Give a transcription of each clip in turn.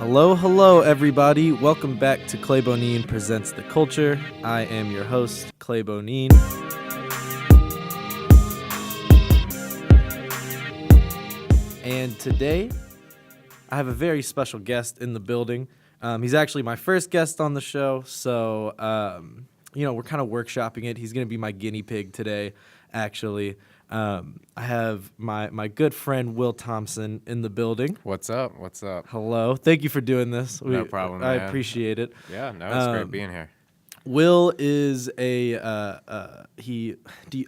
Hello, everybody. Welcome back to Bonin Presents the Culture. I am your host, Bonin. And today, I have a very special guest in the building. He's actually my first guest on the show, so, we're kind of workshopping it. He's going to be my guinea pig today, actually. I have my good friend Will Thompson in the building. What's up? Hello. Thank you for doing this. No problem, I man. appreciate it. Yeah, no, it's great being here. Will is I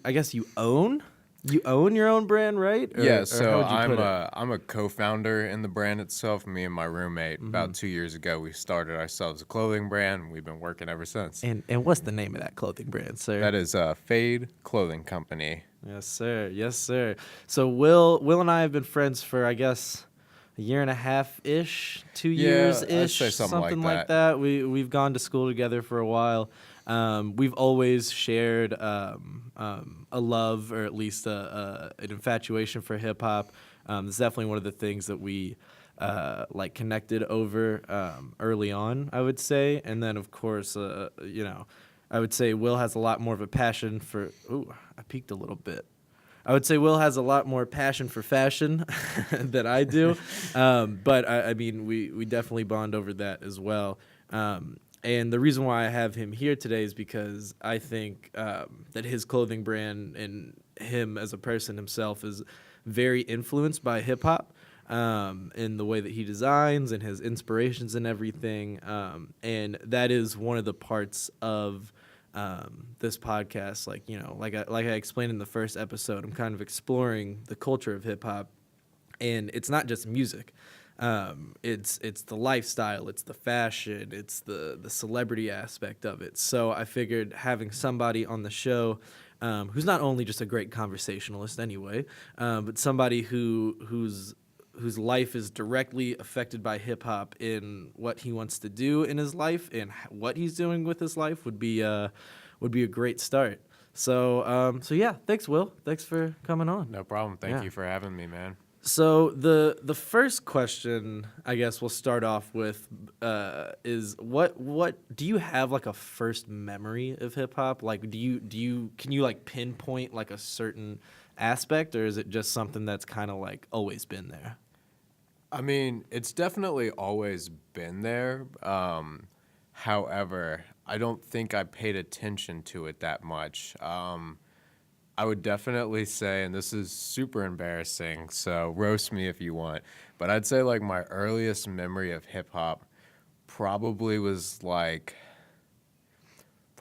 guess you own your own brand, right? So I'm a co-founder in the brand itself. Me and my roommate, about 2 years ago, we started ourselves a clothing brand. We've been working ever since. And what's the name of that clothing brand, sir? That is Fade Clothing Company. Yes, sir. So Will and I have been friends for, I guess, a year and a half-ish, 2 years-ish, I'd say something like that. We've gone to school together for a while. We've always shared a love, or at least an infatuation for hip-hop. It's definitely one of the things that we connected over early on, I would say. And then, of course, I would say Will has a lot more of a passion for... Ooh, I peeked a little bit. I would say Will has a lot more passion for fashion than I do. But, I mean, we definitely bond over that as well. And the reason why I have him here today is because I think that his clothing brand and him as a person himself is very influenced by hip-hop in the way that he designs and his inspirations and everything. And that is one of the parts of this podcast. Like I explained in the first episode, I'm kind of exploring the culture of hip-hop. And it's not just music. It's the lifestyle, it's the fashion, it's the celebrity aspect of it. So I figured having somebody on the show who's not only just a great conversationalist anyway, but somebody whose life is directly affected by hip-hop in what he wants to do in his life and what he's doing with his life would be a great start. So yeah, thanks, Will. Thanks for coming on. No problem. Thank you for having me, man. So the first question I guess we'll start off with is what do you have like a first memory of hip hop? Like can you like pinpoint like a certain aspect, or is it just something that's kind of like always been there? I mean, it's definitely always been there. However, I don't think I paid attention to it that much. I would definitely say, and this is super embarrassing, so roast me if you want, but I'd say like my earliest memory of hip hop probably was probably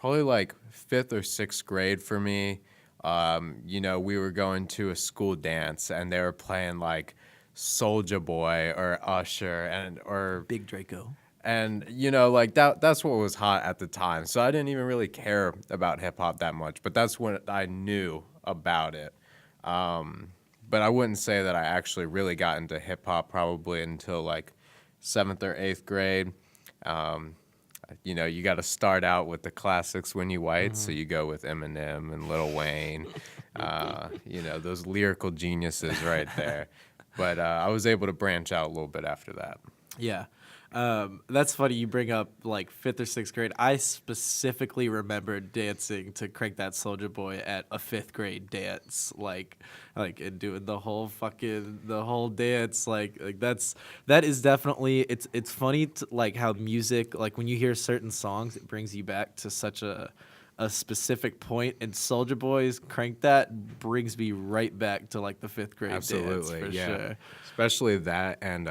5th or 6th grade for me. We were going to a school dance and they were playing like Soulja Boy or Usher or Big Draco. And, that's what was hot at the time. So I didn't even really care about hip-hop that much, but that's what I knew about it. But I wouldn't say that I actually really got into hip-hop probably until, 7th or 8th grade. You got to start out with the classics when you white, so you go with Eminem and Lil Wayne, those lyrical geniuses right there. But I was able to branch out a little bit after that. Yeah. That's funny you bring up 5th or 6th grade. I specifically remember dancing to Crank That Soulja Boy at a 5th grade dance, and doing the whole dance. That is definitely, it's funny how music, when you hear certain songs, it brings you back to such a specific point, and Soulja Boy's Crank That brings me right back to the 5th grade Absolutely, dance for yeah. sure. Especially that, and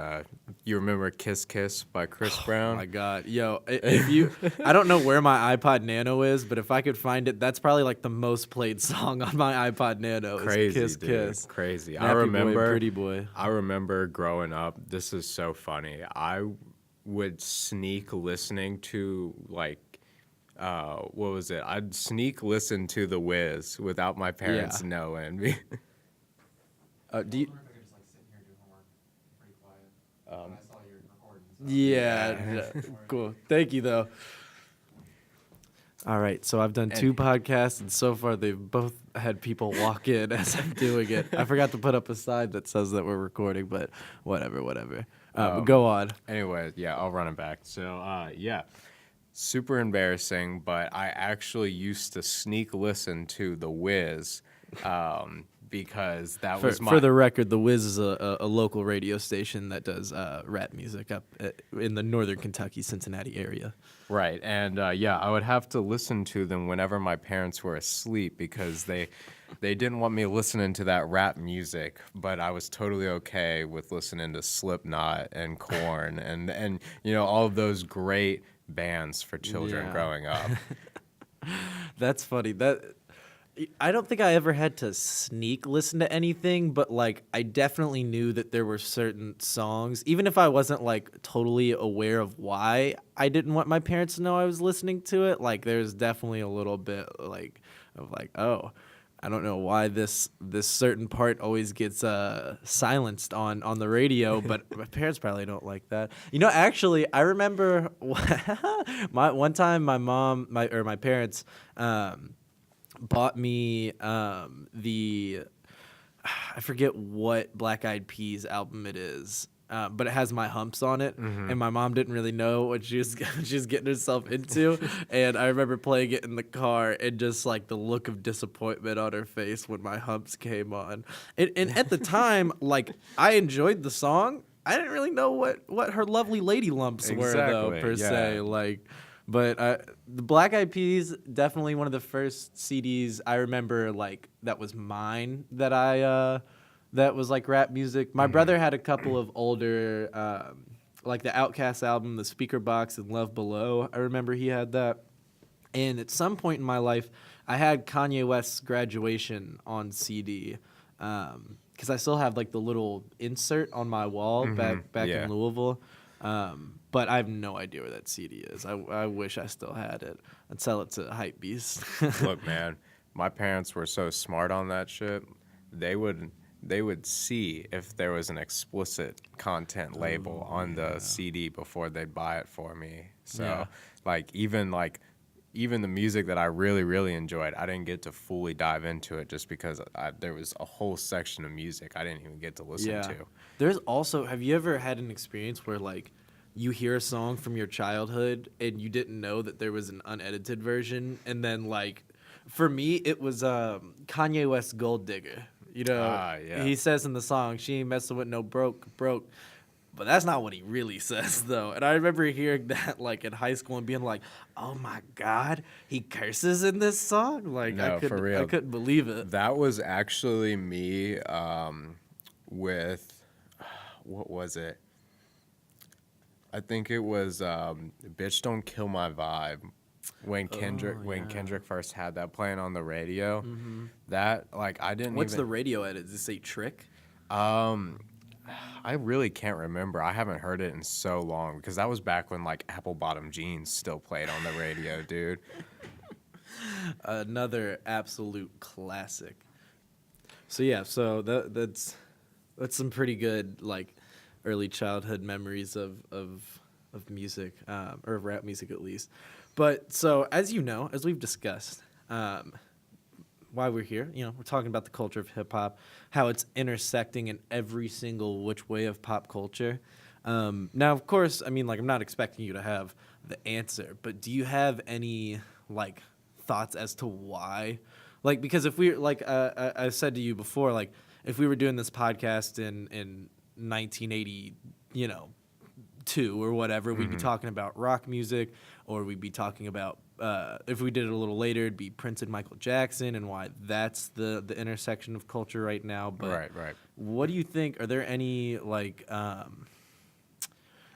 you remember Kiss Kiss by Chris Brown? Oh my God. Yo, I don't know where my iPod Nano is, but if I could find it, that's probably the most played song on my iPod Nano. Crazy, is Kiss dude. Kiss. Crazy. Nappy Boy, Pretty Boy. I remember growing up, this is so funny. I would sneak listening to what was it? I'd sneak listen to The Wiz without my parents knowing. Do you? I could just sit here and do homework pretty quiet. I saw your recording. Yeah. Cool. Thank you, though. All right, so I've done 2 podcasts, and so far they've both had people walk in as I'm doing it. I forgot to put up a sign that says that we're recording, but whatever. Go on. Anyway, yeah, I'll run it back. So, yeah, super embarrassing, but I actually used to sneak listen to The Wiz because that was For the record, The Wiz is a local radio station that does rap music up in the northern Kentucky, Cincinnati area. Right, and yeah, I would have to listen to them whenever my parents were asleep because they didn't want me listening to that rap music, but I was totally okay with listening to Slipknot and Korn and you know all of those great bands for children Yeah. growing up. That's funny. I don't think I ever had to sneak listen to anything, but like I definitely knew that there were certain songs, even if I wasn't like totally aware of why I didn't want my parents to know I was listening to it. Like there's definitely a little bit like of like, oh, I don't know why this certain part always gets silenced on the radio, but my parents probably don't like that. You know, actually, I remember one time my parents bought me I forget what Black Eyed Peas album it is, but it has My Humps on it, and my mom didn't really know what she was getting herself into, and I remember playing it in the car and just like the look of disappointment on her face when My Humps came on, and at the time, like I enjoyed the song. I didn't really know what her lovely lady lumps were though Exactly, per se, yeah. like. But the Black Eyed Peas, definitely one of the first CDs I remember, like, that was mine that was, like, rap music. My brother had a couple of older, like, the Outkast album, The Speaker Box, and Love Below. I remember he had that. And at some point in my life, I had Kanye West's Graduation on CD. Because I still have, like, the little insert on my wall back yeah. in Louisville. But I have no idea where that CD is. I wish I still had it. I'd sell it to Hypebeast. Look, man, my parents were so smart on that shit. They would see if there was an explicit content label on the CD before they'd buy it for me. So, Yeah. even the music that I really, really enjoyed, I didn't get to fully dive into it just because there was a whole section of music I didn't even get to listen to. There's also, have you ever had an experience where, like, you hear a song from your childhood and you didn't know that there was an unedited version, and then, like, for me, it was Kanye West's Gold Digger. You know, yeah. he says in the song, "She ain't messing with no broke." But that's not what he really says, though. And I remember hearing that, like, in high school and being like, oh, my God, he curses in this song? Like, No, for real. I couldn't believe it. That was actually me with, what was it? I think it was "Bitch Don't Kill My Vibe" when Kendrick first had that playing on the radio. That like I didn't. What's the even, radio edit? Does it say Trick? I really can't remember. I haven't heard it in so long because that was back when like Apple Bottom Jeans still played on the radio, dude. Another absolute classic. So yeah, that's some pretty good like early childhood memories of music, or of rap music at least. But so as you know, as we've discussed, why we're here, you know, we're talking about the culture of hip hop, how it's intersecting in every single which way of pop culture. Now, of course, I mean, like, I'm not expecting you to have the answer, but do you have any like thoughts as to why? Like, because if we like, I said to you before, like, if we were doing this podcast in 1980, you know, 2 or whatever, we'd be talking about rock music, or we'd be talking about if we did it a little later, it'd be Prince and Michael Jackson and why that's the intersection of culture right now. But Right. what do you think? Are there any like I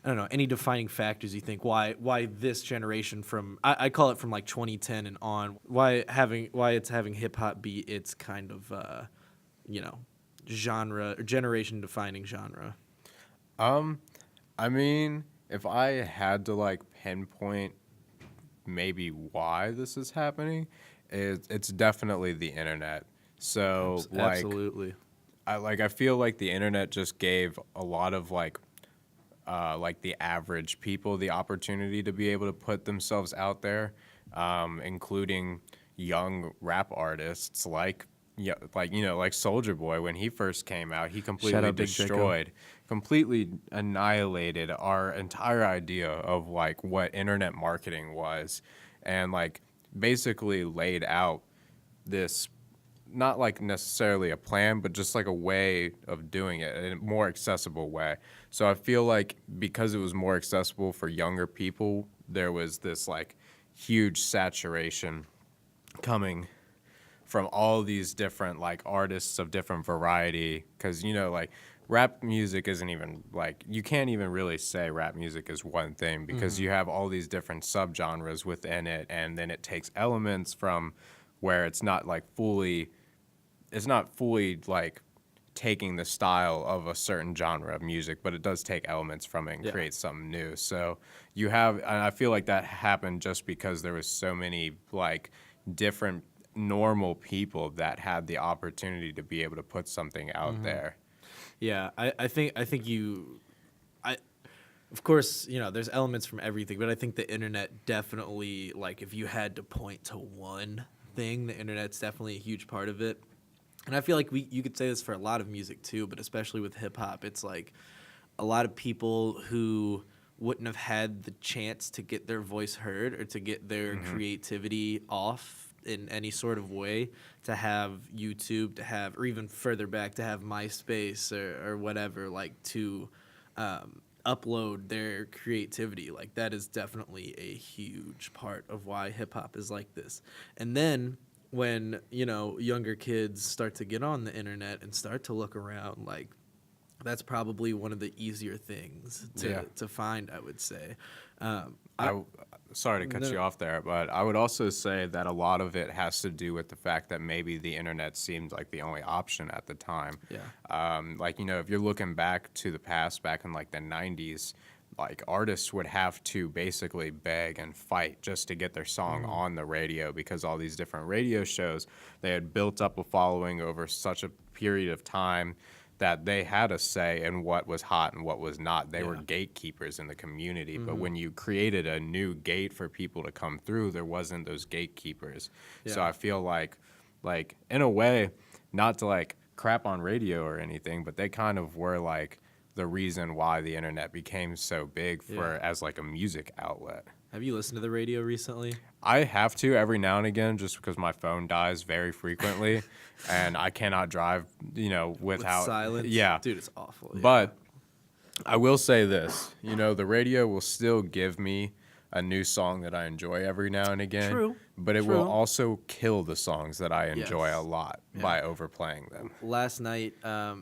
don't know, any defining factors you think why this generation from I call it from like 2010 and on, why it's having hip hop be its kind of you know, genre or generation defining genre? I mean, if I had to like pinpoint maybe why this is happening, it's definitely the internet. So like Absolutely. I feel like the internet just gave a lot of like the average people the opportunity to be able to put themselves out there, including, young rap artists like, yeah, like, you know, like Soldier Boy. When he first came out, he completely out Big Draco. destroyed, completely annihilated our entire idea of like what internet marketing was, and like basically laid out this, not like necessarily a plan, but just like a way of doing it in a more accessible way. So I feel like because it was more accessible for younger people, there was this like huge saturation coming from all these different like artists of different variety. Because, you know, like rap music isn't even like, you can't even really say rap music is one thing, because you have all these different subgenres within it, and then it takes elements from where it's not fully like taking the style of a certain genre of music, but it does take elements from it and Yeah. create something new. So you have, and I feel like that happened just because there was so many like different normal people that had the opportunity to be able to put something out there. Yeah, I think you, of course, you know, there's elements from everything, but I think the internet definitely, like, if you had to point to one thing, the internet's definitely a huge part of it. And I feel like you could say this for a lot of music too, but especially with hip hop, it's like a lot of people who wouldn't have had the chance to get their voice heard or to get their creativity off in any sort of way, to have YouTube, to have, or even further back, to have MySpace or whatever, like to upload their creativity. Like that is definitely a huge part of why hip hop is like this. And then when, you know, younger kids start to get on the internet and start to look around, like that's probably one of the easier things to find, I would say. Sorry to cut you off there, but I would also say that a lot of it has to do with the fact that maybe the internet seemed like the only option at the time. Yeah. Like, you know, if you're looking back to the past, back in like the 90s, like artists would have to basically beg and fight just to get their song on the radio, because all these different radio shows, they had built up a following over such a period of time that they had a say in what was hot and what was not. They were gatekeepers in the community. But when you created a new gate for people to come through, there wasn't those gatekeepers. So Yeah. I feel like in a way, not to like crap on radio or anything, but they kind of were like the reason why the internet became so big as like a music outlet. Have you listened to the radio recently? I have to every now and again, just because my phone dies very frequently, and I cannot drive, you know, without With silence? Yeah, Dude, it's awful. Yeah. but I will say this, you know, the radio will still give me a new song that I enjoy every now and again. True, But it will true. also kill the songs that I enjoy Yes. a lot by overplaying them. Last night,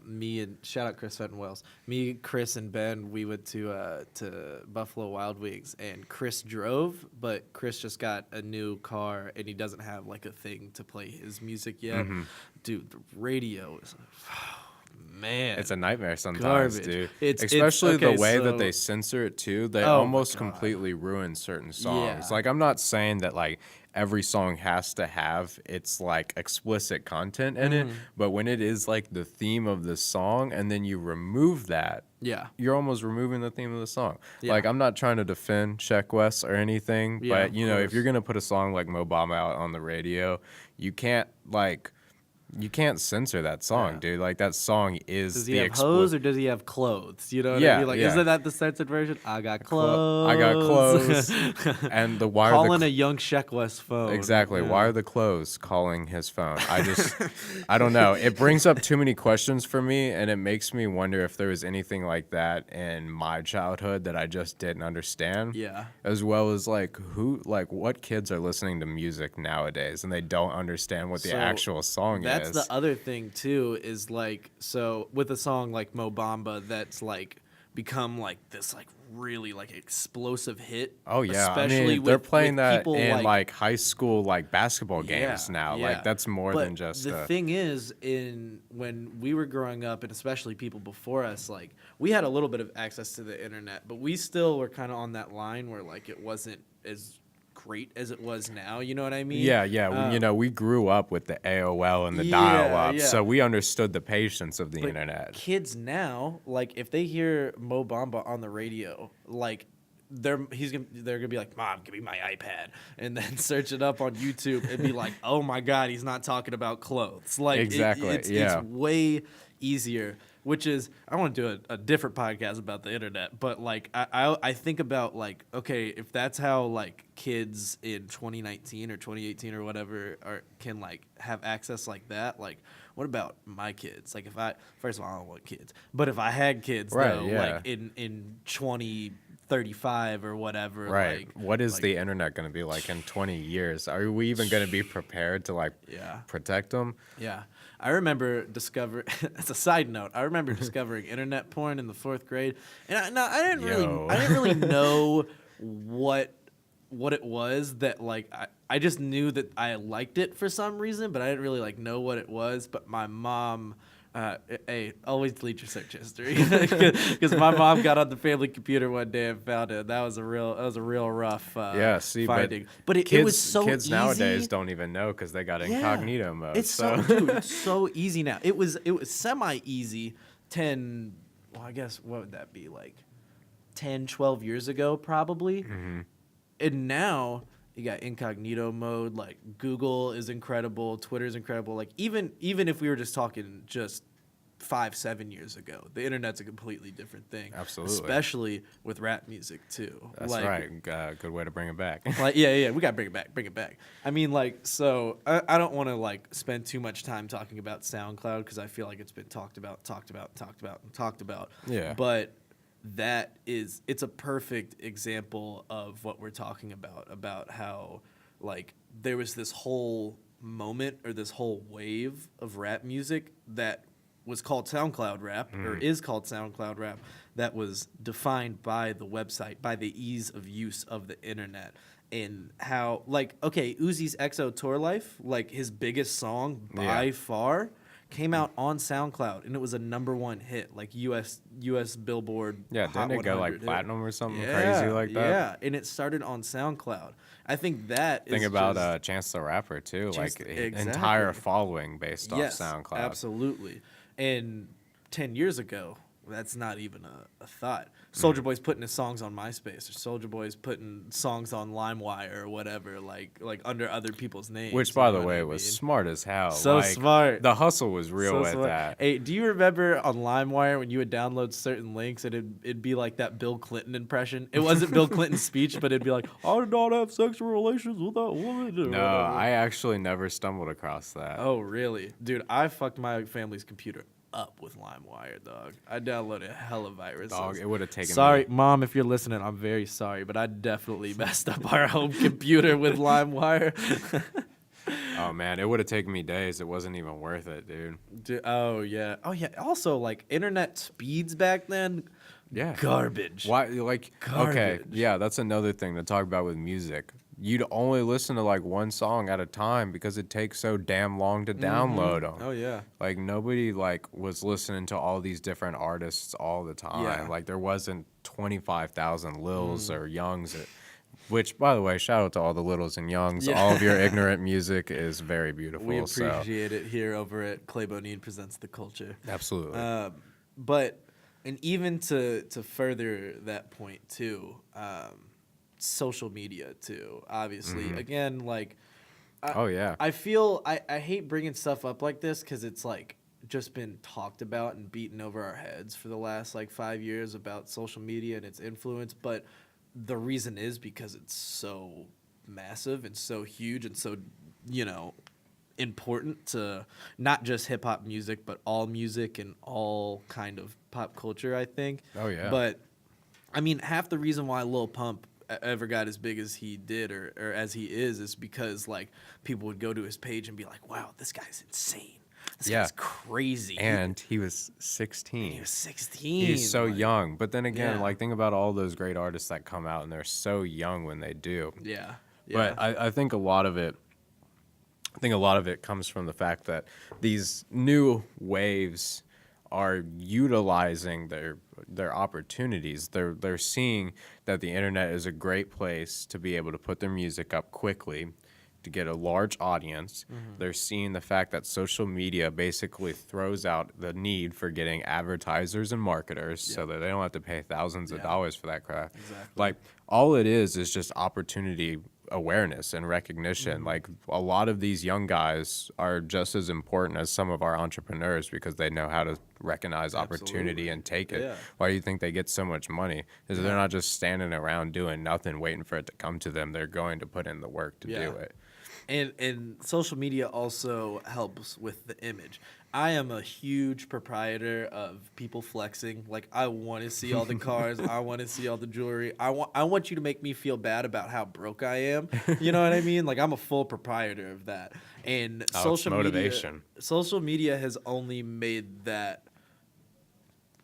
me and shout out Chris Fenton Wells. Me, Chris, and Ben, we went to Buffalo Wild Wings, and Chris drove, but Chris just got a new car, and he doesn't have like a thing to play his music yet. Dude, the radio is, man, It's a nightmare sometimes, Garbage. dude. It's Especially okay, the way so- that they censor it too. They Oh my almost God. completely ruin certain songs. Yeah. Like, I'm not saying that like every song has to have its like explicit content in Mm-hmm. it, but when it is like the theme of the song and then you remove that, yeah. you're almost removing the theme of the song. Yeah. Like, I'm not trying to defend Sheck West or anything, Yeah, but of you know, if course. you're gonna put a song like Mo Bamba out on the radio, you can't censor that song, Yeah. dude. Like, that song is Does he the have hose or does he have clothes? You know what Yeah, I mean? Like, yeah. isn't that the censored version? I got clothes. I got clothes. And the why are Calling the a young Sheck West phone. exactly Yeah. why are the clothes calling his phone? I don't know. It brings up too many questions for me, and it makes me wonder if there was anything like that in my childhood that I just didn't understand. Yeah. As well as like what kids are listening to music nowadays and they don't understand what the So, actual song That's is. the other thing too, is like, so with a song like Mo Bamba that's like become like this like really like explosive hit. Oh yeah, especially I mean they're with playing that people in like high school like basketball games Yeah, now. yeah. Like that's more But than just the thing is, when we were growing up, and especially people before us, like we had a little bit of access to the internet, but we still were kind of on that line where like it wasn't as great as it was now. You know what I mean? Yeah. You know, we grew up with the AOL and the dial-up, yeah. so we understood the patience of the But internet. kids now, like if they hear Mo Bamba on the radio, like they're gonna be like, Mom, give me my iPad, and then search it up on YouTube and be like, oh my God, he's not talking about clothes. Like Exactly, it's way easier. Which is, I want to do a different podcast about the internet, but like I think about like, okay, if that's how like kids in 2019 or 2018 or whatever can like have access like that, like what about my kids? Like first of all, I don't want kids, but if I had kids Right, though, yeah. like in 2035 or whatever, Right. like What is like, the internet going to be like in 20 years? Are we even going to be prepared to like Yeah. protect them? Yeah. I remember as a side note, I remember discovering internet porn in the 4th grade. And I didn't really know what it was that like I just knew that I liked it for some reason, but I didn't really like know what it was. But my mom hey, always delete your search history, because my mom got on the family computer one day and found it. That was a real rough finding. But it was so kids easy. nowadays don't even know because they got incognito mode. It's so dude, it's so easy now. It was semi easy 10. Well, I guess what would that be like? 10, 12 years ago, probably. Mm-hmm. And now you got incognito mode. Like Google is incredible, Twitter's incredible. Like even if we were just talking just 5-7 years ago, the internet's a completely different thing. Absolutely. Especially with rap music too. That's like, right. Good way to bring it back. Like yeah, we gotta bring it back. I mean, like, so I don't want to like spend too much time talking about SoundCloud because I feel like it's been talked about. Yeah. But it's a perfect example of what we're talking about how like there was this whole moment or this whole wave of rap music that was called SoundCloud rap or is called SoundCloud rap that was defined by the website, by the ease of use of the internet. And how, like, okay, Uzi's EXO Tour Life, like his biggest song by far, came out on SoundCloud, and it was a #1 hit, like U.S. Billboard. Yeah, Hot didn't it go 100 like hit. platinum or something crazy like that? Yeah, and it started on SoundCloud. I think that Think is about just, Chance the Rapper too, Chance like the- entire exactly. following based off yes, SoundCloud. absolutely. And 10 years ago, that's not even a thought. Soulja Boy's putting his songs on MySpace, or Soulja Boy's putting songs on LimeWire or whatever, like under other people's names. Which, by you the know what way, I was mean? smart as hell. So Like, smart. The hustle was real So with smart. that. Hey, do you remember on LimeWire when you would download certain links and it'd be like that Bill Clinton impression? It wasn't Bill Clinton's speech, but it'd be like, I did not have sexual relations with that woman. or No, whatever. I actually never stumbled across that. Oh, really? Dude, I fucked my family's computer up with LimeWire, dog. I downloaded hella viruses. Dog, it would have taken Sorry, me. Mom, if you're listening, I'm very sorry, but I definitely messed up our home computer with LimeWire. Oh, man, it would have taken me days. It wasn't even worth it, dude. Oh, yeah. Also, like, internet speeds back then, Yeah. garbage. Why? Like, okay, Garbage. yeah, that's another thing to talk about with music. You'd only listen to like one song at a time because it takes so damn long to download them. Oh, yeah. Like nobody like was listening to all these different artists all the time. Yeah. Like there wasn't 25,000 Lils or Youngs. Which, by the way, shout out to all the Littles and Youngs. Yeah. All of your ignorant music is very beautiful. We so appreciate it here over at Clay Bonin Presents the Culture. absolutely. But, and even to further that point too, social media too, obviously. Again, like, Oh yeah. I feel, I hate bringing stuff up like this because it's like just been talked about and beaten over our heads for the last like 5 years about social media and its influence. But the reason is because it's so massive and so huge and so, important to not just hip hop music, but all music and all kind of pop culture, I think. Oh, yeah. But I mean, half the reason why Lil Pump ever got as big as he did or as he is because like people would go to his page and be like, wow, this guy's insane. This Yeah. guy's crazy. And he was 16. he was 16. He's so like, young. But then again, Yeah. like think about all those great artists that come out and they're so young when they do. Yeah. But I think a lot of it comes from the fact that these new waves are utilizing their opportunities. They're seeing that the internet is a great place to be able to put their music up quickly, to get a large audience. They're seeing the fact that social media basically throws out the need for getting advertisers and marketers so that they don't have to pay thousands of dollars for that crap. Exactly. Like, all it is just opportunity awareness and recognition. Like, a lot of these young guys are just as important as some of our entrepreneurs because they know how to recognize opportunity and take it. Yeah. Why do you think they get so much money? Is they're not just standing around doing nothing waiting for it to come to them. They're going to put in the work to do it. And social media also helps with the image. I am a huge proprietor of people flexing. Like, I want to see all the cars. I want to see all the jewelry. I want you to make me feel bad about how broke I am. You know what I mean? Like, I'm a full proprietor of that. And It's motivation. Social media has only made that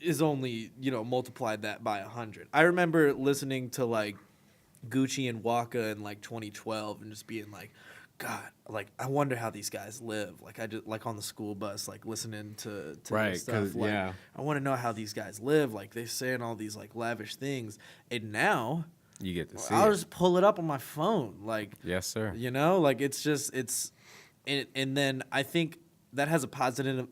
multiplied that by 100. I remember listening to like Gucci and Waka in like 2012 and just being like, God, like, I wonder how these guys live. Like, I just, like, on the school bus, like, listening to Right, this stuff. 'cause, Like, yeah. I want to know how these guys live. Like, they're saying all these, like, lavish things. And now, You get to see I'll it. just pull it up on my phone. Like, Yes, sir. you know, like, it's just, and then I think that has a positive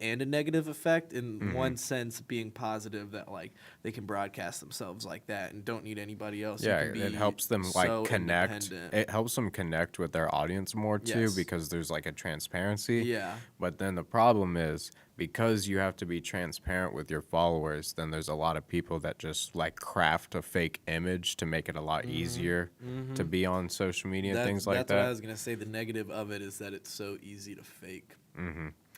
and a negative effect. In one sense, being positive that, like, they can broadcast themselves like that and don't need anybody else. who Yeah, can be it helps them like so connect. independent. It helps them connect with their audience more too Yes. because there's like a transparency. Yeah. But then the problem is because you have to be transparent with your followers, then there's a lot of people that just like craft a fake image to make it a lot easier to be on social media and things like that's that. what I was gonna say. The negative of it is that it's so easy to fake.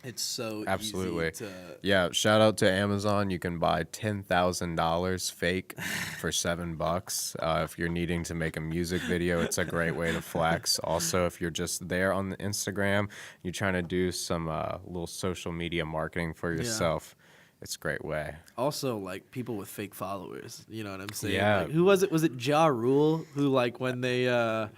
It's so Absolutely. easy to. Yeah, shout out to Amazon. You can buy $10,000 fake for $7. If you're needing to make a music video, it's a great way to flex. Also, if you're just there on the Instagram, you're trying to do some little social media marketing for yourself, it's a great way. Also, like, people with fake followers. You know what I'm saying? Yeah. Like, who was it? Was it Ja Rule who, like, when they I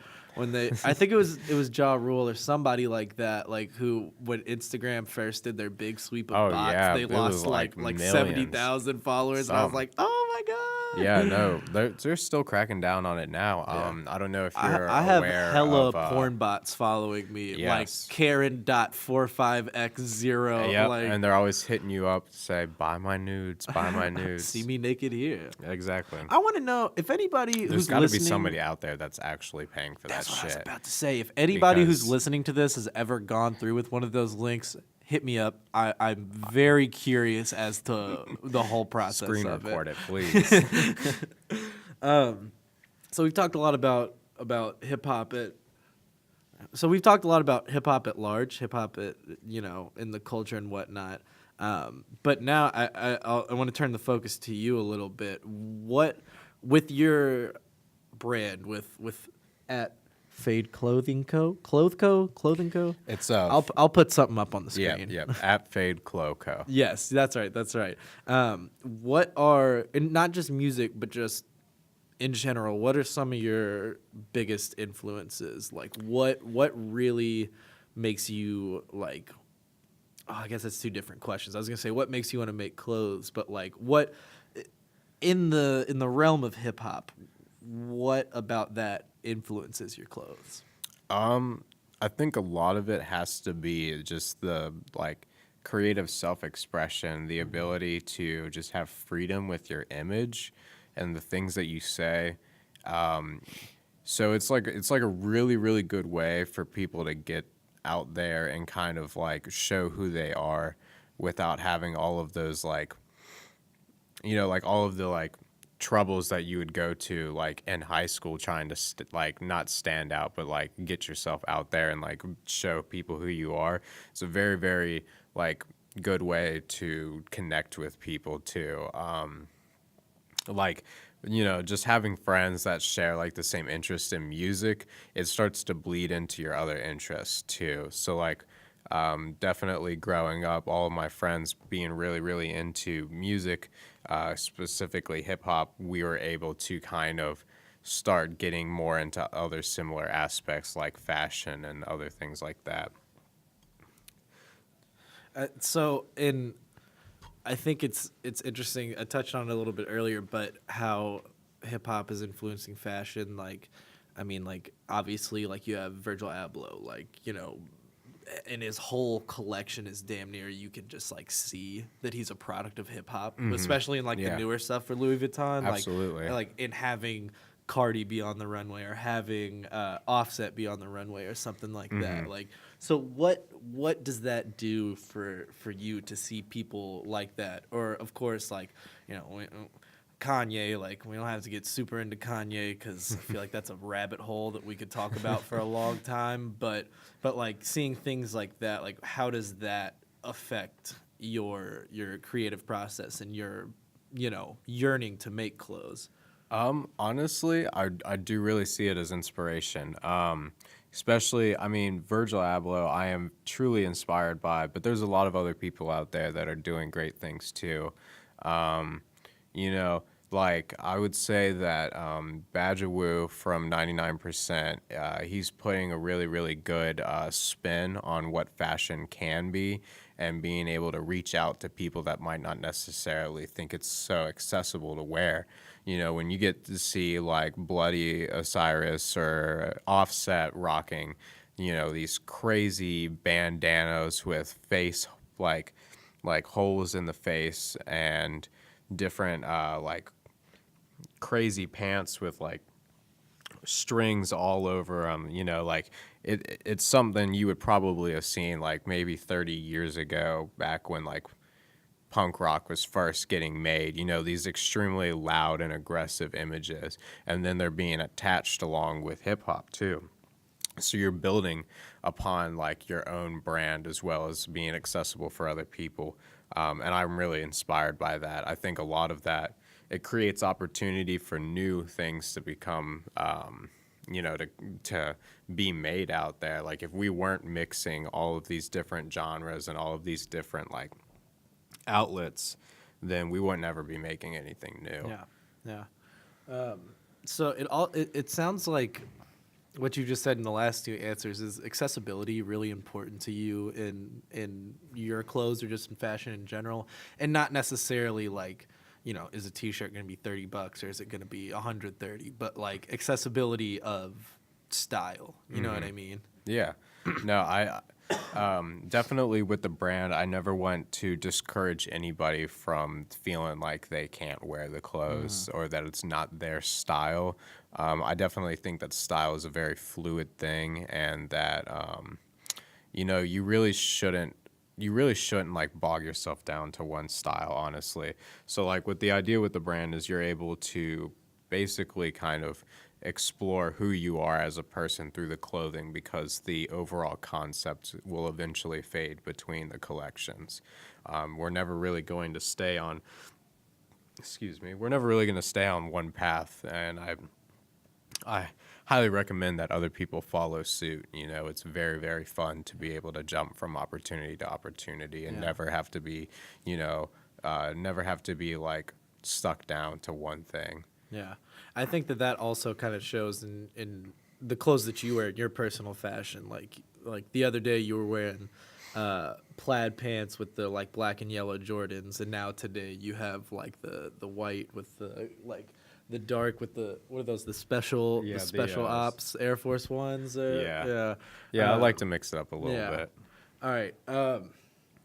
think it was Ja Rule or somebody like that, like, who when Instagram first did their big sweep of Oh, bots, yeah, they it lost was, like millions. 70,000 followers, and I was Some. like, oh my god. Yeah, no, they're still cracking down on it now. I don't know if you're I have aware hella of, porn bots following me, yes. like Karen.45x0. Yep, like, and they're always hitting you up to say, buy my nudes, buy my nudes. see me naked here. Exactly. I want to know if anybody There's who's got to listening. be somebody out there that's actually paying for That's that what I was shit. about to say. If anybody who's Because- listening to this has ever gone through with one of those links, hit me up. I'm very curious as to the whole process Screen of record it. it, please. So we've talked a lot about hip hop at. So we've talked a lot about hip hop at large, hip hop at in the culture and whatnot. But now I want to turn the focus to you a little bit. What with your brand with at Fade Clothing Co. Clothing Co. It's I'll put something up on the yeah, screen. yeah, at Fade Cloco. Yes, that's right. That's right. What are, and not just music, but just in general, what are some of your biggest influences? Like, what really makes you like? Oh, I guess that's two different questions. I was gonna say what makes you want to make clothes, but like what in the realm of hip hop, what about that influences your clothes? I think a lot of it has to be just the like creative self-expression, the ability to just have freedom with your image and the things that you say. So it's like a really, really good way for people to get out there and kind of like show who they are without having all of those like, like all of the like troubles that you would go to like in high school trying to like not stand out but like get yourself out there and like show people who you are. It's a very, very like good way to connect with people too. Like just having friends that share like the same interest in music, it starts to bleed into your other interests too. So like definitely growing up, all of my friends being really, really into music, specifically hip hop, we were able to kind of start getting more into other similar aspects like fashion and other things like that. I think it's interesting. I touched on it a little bit earlier, but how hip hop is influencing fashion. Like, I mean, like, obviously, like, you have Virgil Abloh, like, you know, and his whole collection is damn near, you can just, like, see that he's a product of hip-hop, especially in, like, the Yeah. newer stuff for Louis Vuitton. Absolutely. Like in having Cardi be on the runway or having Offset be on the runway or something like that. Like, so what does that do for you to see people like that? Or, of course, like, you know, Kanye, like, we don't have to get super into Kanye because I feel like that's a rabbit hole that we could talk about for a long time. But like, seeing things like that, like, how does that affect your creative process and your, you know, yearning to make clothes? Honestly, I do really see it as inspiration. Especially, I mean, Virgil Abloh, I am truly inspired by, but there's a lot of other people out there that are doing great things too. You know, like I would say that Badger Wu from 99%, he's putting a really, really good spin on what fashion can be and being able to reach out to people that might not necessarily think it's so accessible to wear. You know, when you get to see like Bloody Osiris or Offset rocking, you know, these crazy bandanas with face like holes in the face and different like crazy pants with like strings all over them, you know, like it's something you would probably have seen like maybe 30 years ago, back when like punk rock was first getting made, you know, these extremely loud and aggressive images, and then they're being attached along with hip hop too. So you're building upon like your own brand as well as being accessible for other people. And I'm really inspired by that. I think a lot of that, it creates opportunity for new things to become, you know, to be made out there. Like if we weren't mixing all of these different genres and all of these different like outlets, then we would never be making anything new. Yeah. So it sounds like what you just said in the last two answers is accessibility really important to you in your clothes or just in fashion in general, and not necessarily like, you know, is a t-shirt going to be $30 or is it going to be $130, but like accessibility of style, you know what I mean? Yeah. No, I definitely with the brand, I never want to discourage anybody from feeling like they can't wear the clothes or that it's not their style. I definitely think that style is a very fluid thing, and that you know, you really shouldn't like bog yourself down to one style, honestly. So like with the idea with the brand is you're able to basically kind of explore who you are as a person through the clothing, because the overall concept will eventually fade between the collections. We're never really going to stay on, we're never really going to stay on one path, and I highly recommend that other people follow suit. You know, it's very, very fun to be able to jump from opportunity to opportunity and never have to be, you know, never have to be like stuck down to one thing. Yeah. I think that also kind of shows in the clothes that you wear in your personal fashion. Like the other day you were wearing plaid pants with the like black and yellow Jordans, and now today you have like the white with the like the dark with the, what are those, the special ops Air Force Ones? Yeah, I like to mix it up a little bit. All right.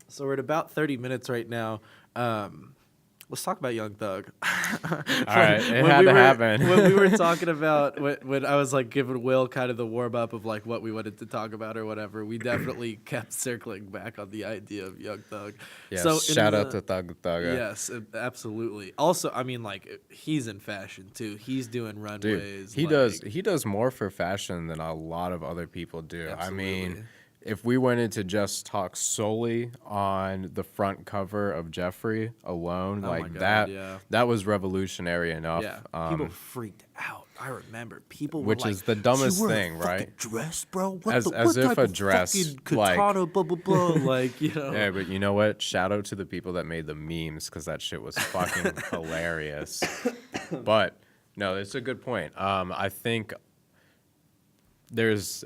So we're at about 30 minutes right now. Let's talk about Young Thug. All right, it had to happen. When we were talking about, when I was like giving Will kind of the warm up of like what we wanted to talk about or whatever, we definitely kept circling back on the idea of Young Thug. Yes, So shout out to Thug Thugger. Yes, absolutely. Also, I mean, like, he's in fashion too. He's doing runways. Dude, he does more for fashion than a lot of other people do. Absolutely. I mean, if we wanted to just talk solely on the front cover of Jeffrey alone, that was revolutionary enough. Yeah, people freaked out. I remember people were which like, is the dumbest "You wear thing, a right? fucking dress, bro? What As what if type a of dress, fucking like- katana, blah blah blah." Like, you know. Yeah, but you know what? Shout out to the people that made the memes, because that shit was fucking hilarious. But no, it's a good point. I think there's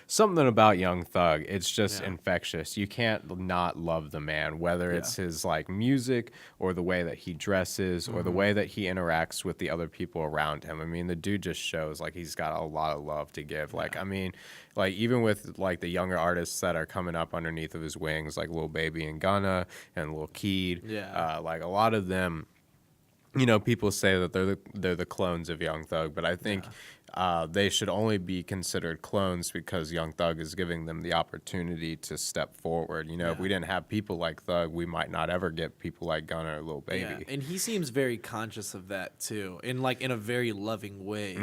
something about Young Thug. It's just Yeah. infectious. You can't not love the man, whether Yeah. it's his like music or the way that he dresses or the way that he interacts with the other people around him. I mean, the dude just shows like he's got a lot of love to give. Like, I mean, like even with like the younger artists that are coming up underneath of his wings, like Lil Baby and Gunna and Lil Keed, like a lot of them, people say that they're the clones of Young Thug, but I think they should only be considered clones because Young Thug is giving them the opportunity to step forward. If we didn't have people like Thug, we might not ever get people like Gunna or Lil Baby. Yeah, and he seems very conscious of that too, in a very loving way.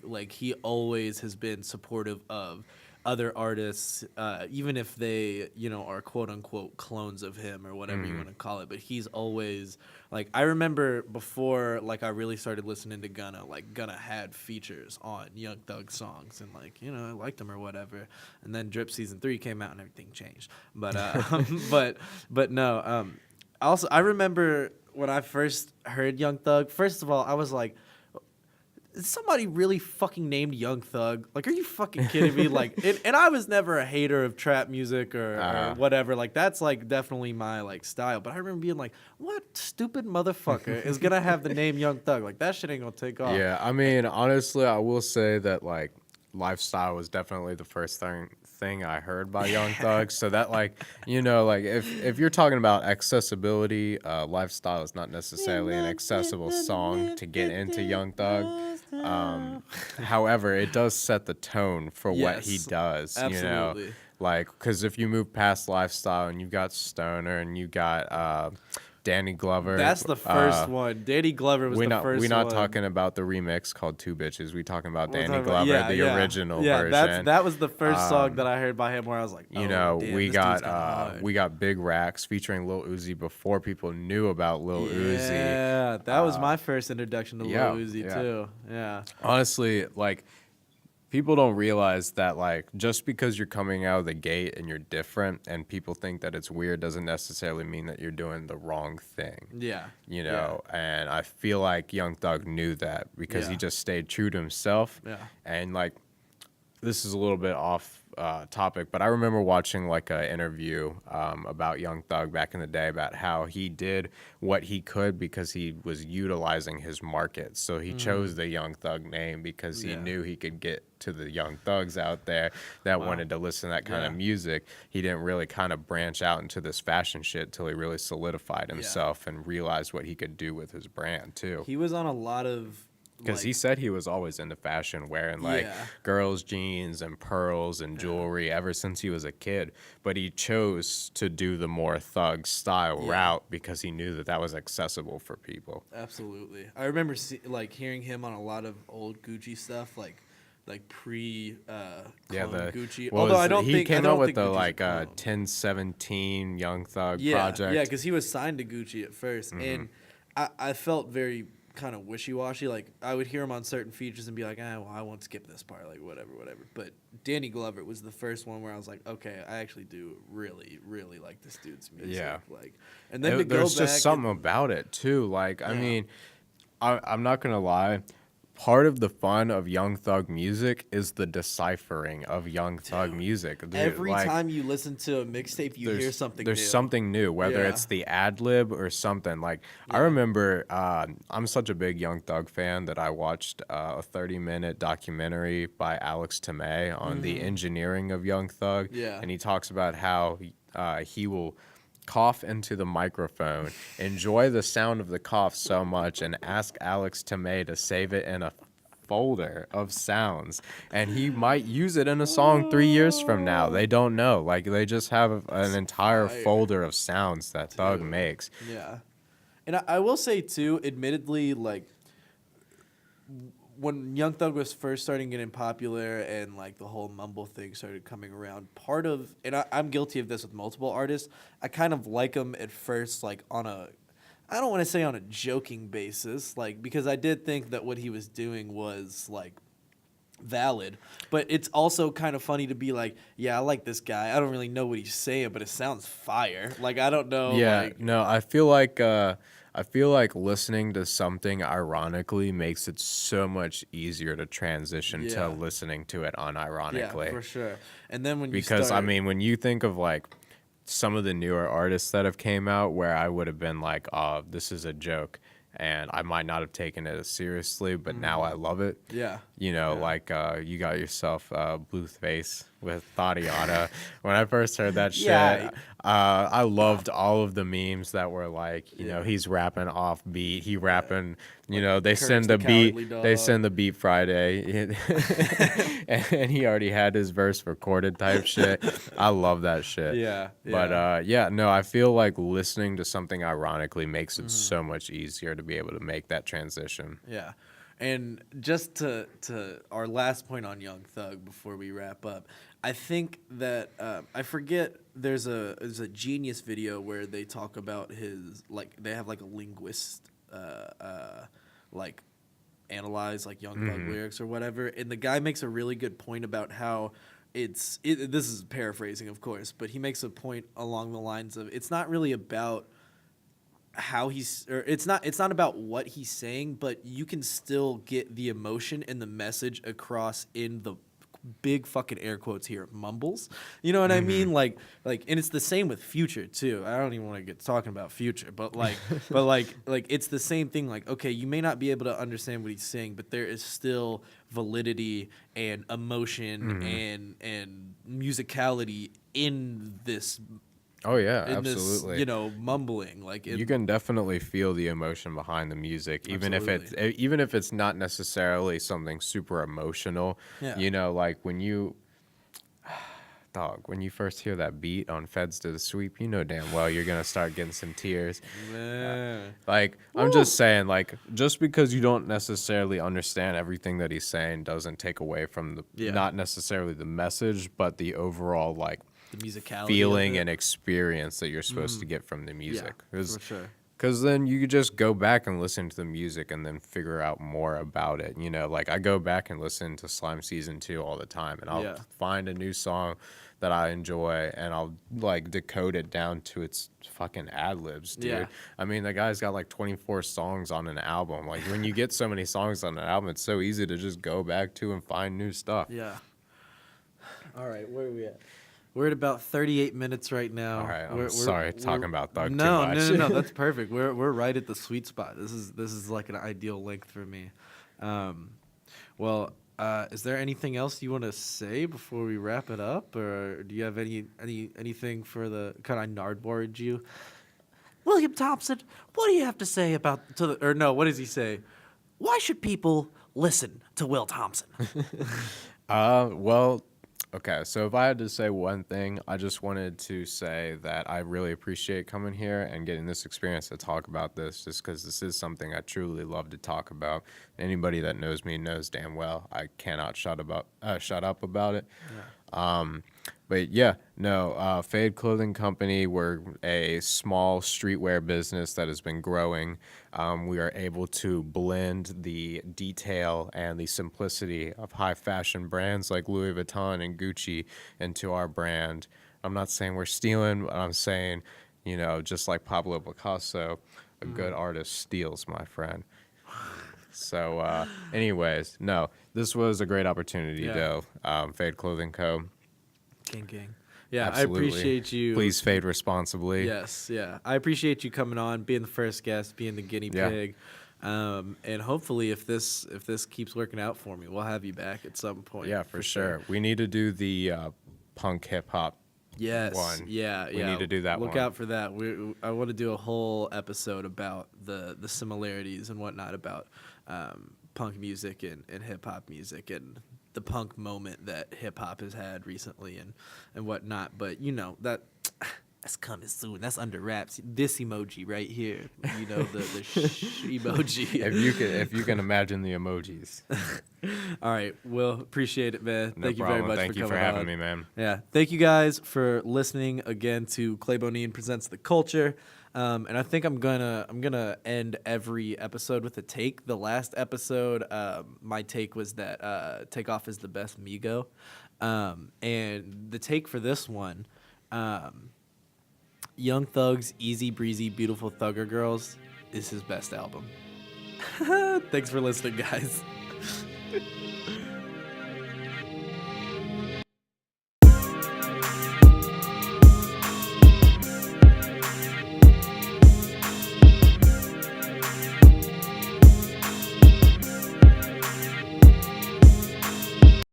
Like he always has been supportive of other artists, even if they are quote unquote clones of him or whatever you want to call it. But he's always like, I remember before I really started listening to Gunna, like Gunna had features on Young Thug songs, and I liked him or whatever. And then Drip Season 3 came out and everything changed. But but no. Also, I remember when I first heard Young Thug. First of all, I was like, is somebody really fucking named Young Thug? Like, are you fucking kidding me? And I was never a hater of trap music or whatever. Like, that's definitely my style. But I remember being like, what stupid motherfucker is gonna have the name Young Thug? Like, that shit ain't gonna take off. Yeah, I mean, honestly, I will say that Lifestyle was definitely the first thing I heard by Young Thug. So that if you're talking about accessibility, Lifestyle is not necessarily an accessible song to get into Young Thug. However, it does set the tone for what he Yes, does. absolutely. Because if you move past Lifestyle and you've got Stoner and you got Danny Glover. That's the first one. Danny Glover was the first one. We're not talking about the remix called Two Bitches. We're talking about We're Danny talking about- Glover, the original version. That was the first song that I heard by him where I was like, oh, damn, we this dude's kinda got hard. we got Big Racks featuring Lil Uzi before people knew about Lil Uzi. Yeah, that was my first introduction to yeah, Lil Uzi yeah. too. Yeah. Honestly, people don't realize that just because you're coming out of the gate and you're different and people think that it's weird doesn't necessarily mean that you're doing the wrong thing. Yeah. And I feel like Young Thug knew that because he Yeah. just stayed true to himself. Yeah. And this is a little bit off topic, but I remember watching an interview about Young Thug back in the day about how he did what he could because he was utilizing his market. So he chose the Young Thug name because he knew he could get to the young thugs out there that wanted to listen to that kind of music. He didn't really kind of branch out into this fashion shit till he really solidified himself and realized what he could do with his brand too. He was on a lot of Because he said he was always into fashion, wearing girls' jeans and pearls and jewelry ever since he was a kid. But he chose to do the more thug style route because he knew that was accessible for people. Absolutely. I remember hearing him on a lot of old Gucci stuff, like pre clone Gucci. Although I don't he think came I don't out with think the Gucci's a clone. 1017 Young Thug project. Yeah, because he was signed to Gucci at first, and I felt very kind of wishy-washy. Like, I would hear him on certain features and be like, well, I won't skip this part, whatever. But Danny Glover was the first one where I was like, okay, I actually do really, really like this dude's music. Yeah. And then to go There's back just something about it too. I mean, I'm not gonna lie. Part of the fun of Young Thug music is the deciphering of Young Thug music. Dude, every time you listen to a mixtape, you hear something new. There's something new, whether it's the ad lib or something. I remember, I'm such a big Young Thug fan that I watched a 30-minute documentary by Alex Tomei on the engineering of Young Thug. Yeah. And he talks about how he will cough into the microphone, enjoy the sound of the cough so much, and ask Alex Tomei to save it in a folder of sounds, and he might use it in a song 3 years from now. They don't know. They just have an entire folder of sounds that Thug makes. Yeah. And I will say, too, admittedly, when Young Thug was first starting getting popular and the whole mumble thing started coming around, I'm guilty of this with multiple artists, I kind of like them at first on a, I don't want to say on a joking basis, because I did think that what he was doing was valid, but it's also kind of funny to be yeah, I like this guy, I don't really know what he's saying, but it sounds fire. I don't know. Yeah, no, I feel like I feel like listening to something ironically makes it so much easier to transition Yeah. to listening to it unironically. Yeah, for sure. And then when you Because start, I mean, when you think of like some of the newer artists that have came out, where I would have been like, "Oh, this is a joke," and I might not have taken it as seriously, but now I love it. yeah, You know, Yeah. like you got yourself Blueface with Tatiana. When I first heard that shit, Yeah. I loved all of the memes that were like, you know, Yeah. he's rapping off beat, he rapping. You Like know, they Courage send the the beat, Cowardly they Dog. send the beat Friday, and he already had his verse recorded type shit. I love that shit. Yeah, But yeah. yeah, no, I feel like listening to something ironically makes it Mm-hmm. so much easier to be able to make that transition. Yeah. And just to our last point on Young Thug before we wrap up, I think that I forget there's a Genius video where they talk about his, like, they have like a linguist like analyze like Young Thug lyrics or whatever, and the guy makes a really good point about how this is paraphrasing, of course, but he makes a point along the lines of it's not really about how it's not about what he's saying, but you can still get the emotion and the message across in the big fucking air quotes here mumbles. You know what I mean? Like and it's the same with Future too. I don't even want to get talking about Future, but like it's the same thing. Like, okay, you may not be able to understand what he's saying, but there is still validity and emotion and musicality in this Oh yeah, in absolutely. this, mumbling. Like You can definitely feel the emotion behind the music, even if it's not necessarily something super emotional. Yeah. You know, like when you, dog, when you first hear that beat on Feds to the Sweep, you know damn well you're gonna start getting some tears. Man. Like, I'm just saying, like, just because you don't necessarily understand everything that he's saying doesn't take away from Yeah. not necessarily the message, but the overall like The musicality feeling of it. and experience that you're supposed to get from the music. Yeah, for sure. Because then you could just go back and listen to the music and then figure out more about it. You know, like I go back and listen to Slime Season 2 all the time, and I'll Yeah. find a new song that I enjoy, and I'll like decode it down to its fucking ad libs, dude. Yeah. I mean, the guy's got like 24 songs on an album. Like when you get so many songs on an album, it's so easy to just go back to and find new stuff. Yeah. All right, where are we at? We're at about 38 minutes right now. All right, I'm We're- sorry talking about Thug too no, much. No, that's perfect. We're right at the sweet spot. This is like an ideal length for me. Well, is there anything else you want to say before we wrap it up, or do you have anything for the kind of nardboard you? William Thompson, what do you have to say about what does he say? Why should people listen to Will Thompson? Well, okay, so if I had to say one thing, I just wanted to say that I really appreciate coming here and getting this experience to talk about this, just because this is something I truly love to talk about. Anybody that knows me knows damn well I cannot shut up about it. But yeah, no, Fade Clothing Company, we're a small streetwear business that has been growing. We are able to blend the detail and the simplicity of high fashion brands like Louis Vuitton and Gucci into our brand. I'm not saying we're stealing, but I'm saying, you know, just like Pablo Picasso, a good artist steals, my friend. So, anyways, no, this was a great opportunity, Yeah. though. Fade Clothing Co. King. Yeah, Absolutely. I appreciate you. Please fade responsibly. Yes, yeah. I appreciate you coming on, being the first guest, being the guinea Yeah. pig. And hopefully if this keeps working out for me, we'll have you back at some point. Yeah, for sure. We need to do the punk hip hop. Yes. one. Yeah, We need to do that Look one. out for that. I want to do a whole episode about the similarities and whatnot about punk music and hip hop music and the punk moment that hip hop has had recently and whatnot. But that's coming soon. That's under wraps. This emoji right here. You know, the emoji. If you can imagine the emojis. All right. Well, appreciate it, man. No Thank you problem. very much Thank for you coming for having on. me, man. Yeah. Thank you guys for listening again to Bonin Presents the Culture. And I think I'm gonna end every episode with a take. The last episode, my take was that Takeoff is the best Migo. And the take for this one, Young Thugs, Easy Breezy, Beautiful Thugger Girls, is his best album. Thanks for listening, guys.